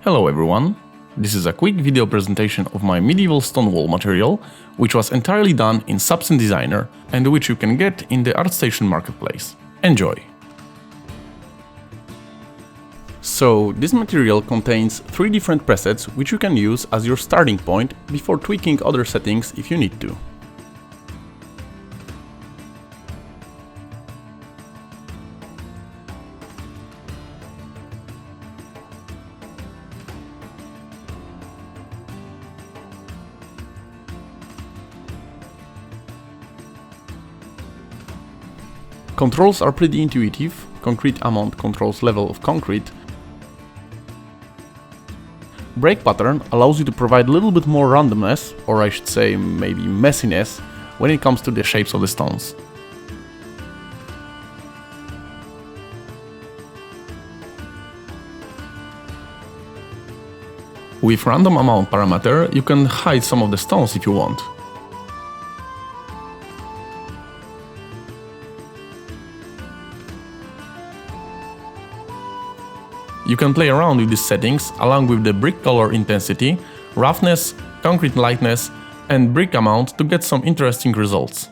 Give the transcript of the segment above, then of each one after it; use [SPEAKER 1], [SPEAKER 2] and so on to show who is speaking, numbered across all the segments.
[SPEAKER 1] Hello everyone, this is a quick video presentation of my medieval stone wall material, which was entirely done in Substance Designer and which you can get in the ArtStation marketplace. Enjoy! So, this material contains 3 different presets which you can use as your starting point before tweaking other settings if you need to. Controls are pretty intuitive. Concrete amount controls level of concrete. Break pattern allows you to provide a little bit more randomness, or I should say maybe messiness, when it comes to the shapes of the stones. With random amount parameter, you can hide some of the stones if you want. You can play around with these settings along with the brick color intensity, roughness, concrete lightness, and brick amount to get some interesting results.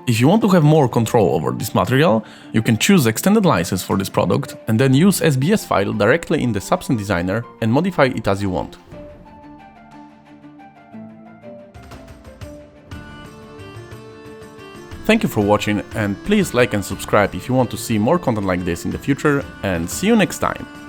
[SPEAKER 1] If you want to have more control over this material, you can choose extended license for this product and then use SBS file directly in the Substance Designer and modify it as you want. Thank you for watching, and please like and subscribe if you want to see more content like this in the future, and see you next time!